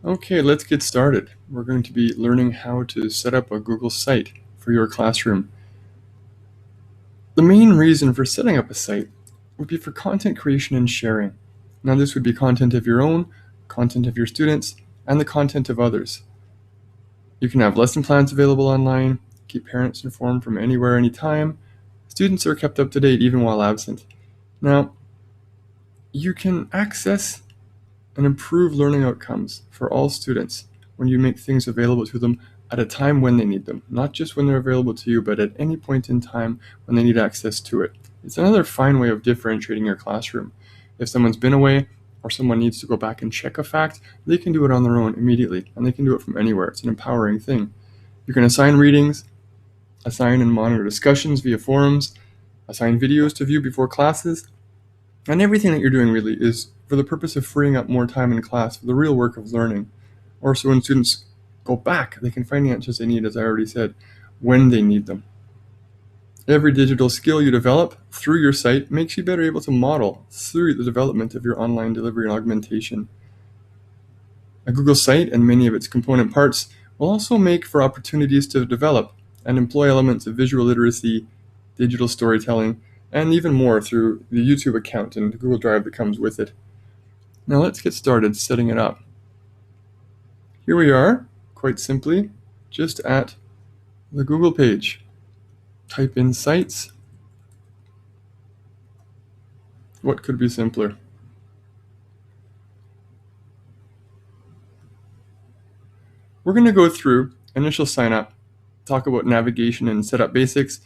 Okay, let's get started. We're going to be learning how to set up a Google site for your classroom. The main reason for setting up a site would be for content creation and sharing. Now, this would be content of your own, content of your students, and the content of others. You can have lesson plans available online, keep parents informed from anywhere, anytime. Students are kept up to date even while absent. Now, you can access and improve learning outcomes for all students when you make things available to them at a time when they need them, not just when they're available to you, but at any point in time when they need access to it. It's another fine way of differentiating your classroom. If someone's been away or someone needs to go back and check a fact, they can do it on their own immediately, and they can do it from anywhere. It's an empowering thing. You can assign readings, assign and monitor discussions via forums, assign videos to view before classes, and everything that you're doing really is for the purpose of freeing up more time in class for the real work of learning. Or so when students go back, they can find the answers they need, as I already said, when they need them. Every digital skill you develop through your site makes you better able to model through the development of your online delivery and augmentation. A Google site and many of its component parts will also make for opportunities to develop and employ elements of visual literacy, digital storytelling, and even more through the YouTube account and the Google Drive that comes with it. Now let's get started setting it up. Here we are, quite simply, just at the Google page. Type in sites. What could be simpler? We're going to go through initial sign up, talk about navigation and setup basics,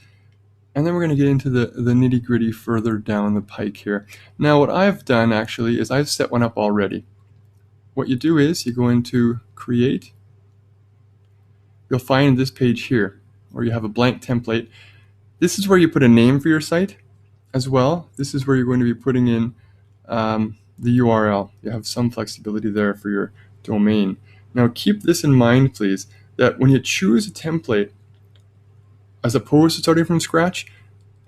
and then we're going to get into the nitty gritty further down the pike here. Now what I've done actually is I've set one up already. What you do is you go into create. You'll find this page here where you have a blank template. This is where you put a name for your site as well. This is where you're going to be putting in the URL. You have some flexibility there for your domain. Now keep this in mind, please, that when you choose a template, as opposed to starting from scratch,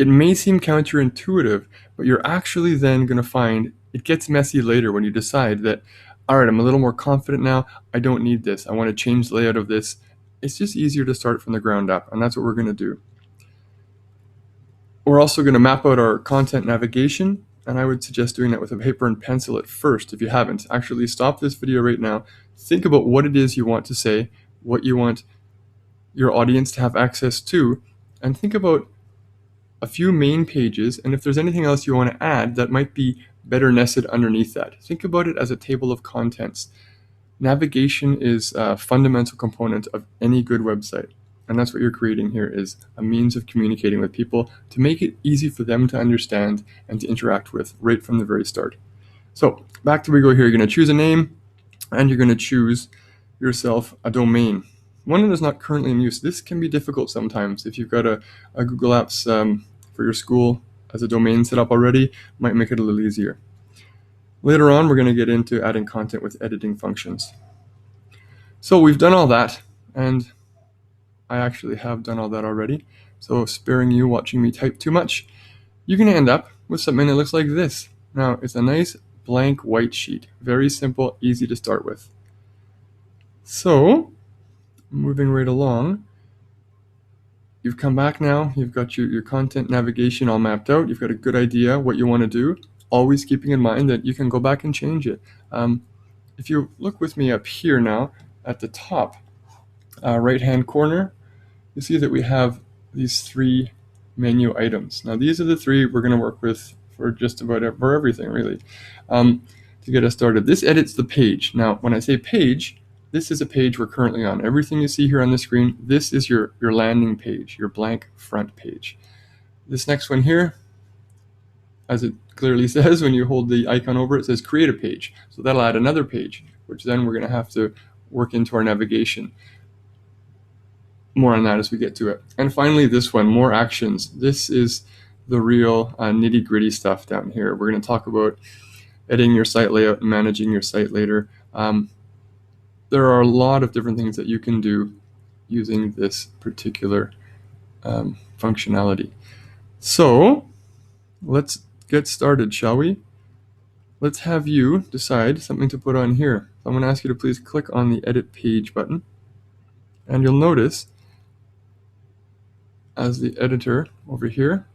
it may seem counterintuitive, but you're actually then going to find it gets messy later when you decide that, all right, I'm a little more confident now. I don't need this. I want to change the layout of this. It's just easier to start from the ground up, and that's what we're going to do. We're also going to map out our content navigation, and I would suggest doing that with a paper and pencil at first if you haven't. Actually, stop this video right now. Think about what it is you want to say, what you want your audience to have access to, and think about a few main pages, and if there's anything else you want to add that might be better nested underneath that. Think about it as a table of contents. Navigation is a fundamental component of any good website. And that's what you're creating here, is a means of communicating with people to make it easy for them to understand and to interact with right from the very start. So back to we go here. You're going to choose a name, and you're going to choose yourself a domain. One that is not currently in use. This can be difficult sometimes. If you've got a Google Apps for your school as a domain set up already, might make it a little easier. Later on, we're going to get into adding content with editing functions. So we've done all that, and I actually have done all that already. So sparing you watching me type too much, you're going to end up with something that looks like this. Now, it's a nice blank white sheet. Very simple, easy to start with. So, moving right along, you've come back now, you've got your content navigation all mapped out, you've got a good idea what you want to do, always keeping in mind that you can go back and change it. If you look with me up here now, at the top right-hand corner, you see that we have these three menu items. Now these are the three we're going to work with for just about for everything, really, to get us started. This edits the page. Now when I say page, this is a page we're currently on. Everything you see here on the screen, this is your landing page, your blank front page. This next one here, as it clearly says, when you hold the icon over it, says create a page. So that'll add another page, which then we're going to have to work into our navigation. More on that as we get to it. And finally, this one, more actions. This is the real nitty-gritty stuff down here. We're going to talk about editing your site layout and managing your site later. There are a lot of different things that you can do using this particular functionality. So let's get started, shall we? Let's have you decide something to put on here. I'm going to ask you to please click on the Edit Page button. And you'll notice as the editor over here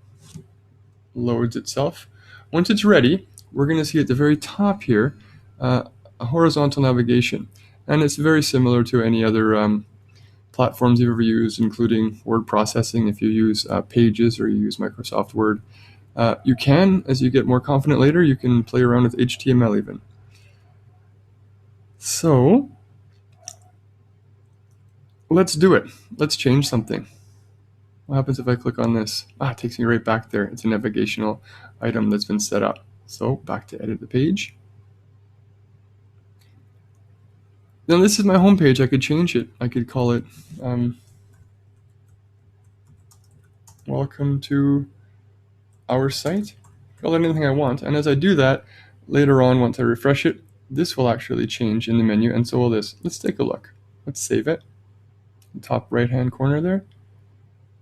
loads itself, once it's ready, we're going to see at the very top here a horizontal navigation. And it's very similar to any other platforms you've ever used, including word processing if you use Pages or you use Microsoft Word. You can, as you get more confident later, you can play around with HTML even. So let's do it. Let's change something. What happens if I click on this? It takes me right back there. It's a navigational item that's been set up. So back to edit the page. Now this is my home page. I could change it. I could call it welcome to our site. Call it anything I want. And as I do that, later on, once I refresh it, this will actually change in the menu, and so will this. Let's take a look. Let's save it. The top right-hand corner there.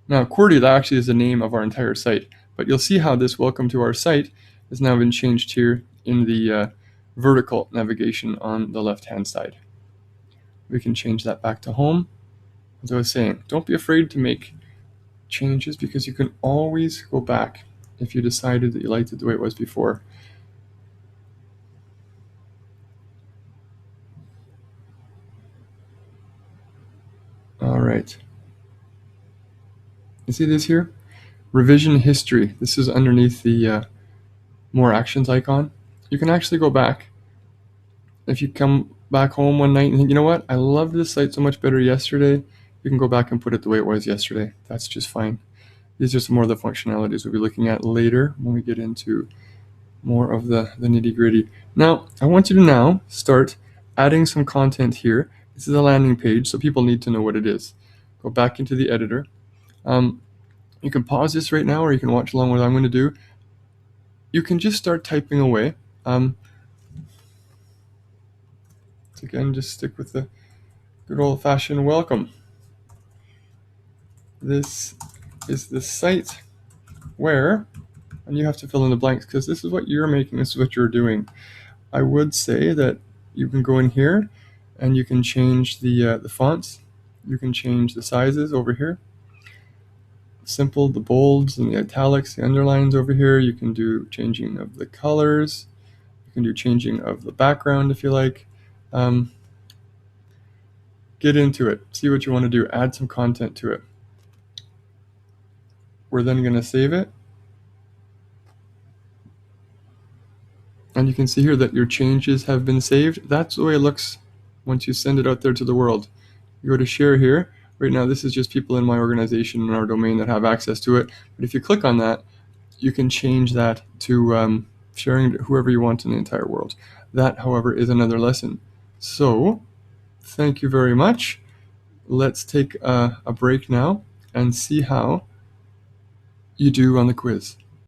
Now, QWERTY, that actually is the name of our entire site, but you'll see how this welcome to our site has now been changed here in the vertical navigation on the left-hand side. We can change that back to home. As I was saying, don't be afraid to make changes because you can always go back if you decided that you liked it the way it was before. All right. You see this here? Revision history. This is underneath the more actions icon. You can actually go back. If you come back home one night and think, you know what, I loved this site so much better yesterday, you can go back and put it the way it was yesterday. That's just fine. These are some more of the functionalities we'll be looking at later when we get into more of the nitty-gritty. Now, I want you to now start adding some content here. This is a landing page, so people need to know what it is. Go back into the editor. You can pause this right now, or you can watch along with what I'm going to do. You can just start typing away. Again, just stick with the good old-fashioned welcome. This is the site where, and you have to fill in the blanks because this is what you're making, this is what you're doing. I would say that you can go in here and you can change the fonts. You can change the sizes over here. Simple, the bolds and the italics, the underlines over here. You can do changing of the colors. You can do changing of the background if you like. Get into it. See what you want to do. Add some content to it. We're then going to save it. And you can see here that your changes have been saved. That's the way it looks once you send it out there to the world. You go to share here. Right now, this is just people in my organization and our domain that have access to it. But if you click on that, you can change that to sharing to whoever you want in the entire world. That, however, is another lesson. So, thank you very much. Let's take a break now and see how you do on the quiz.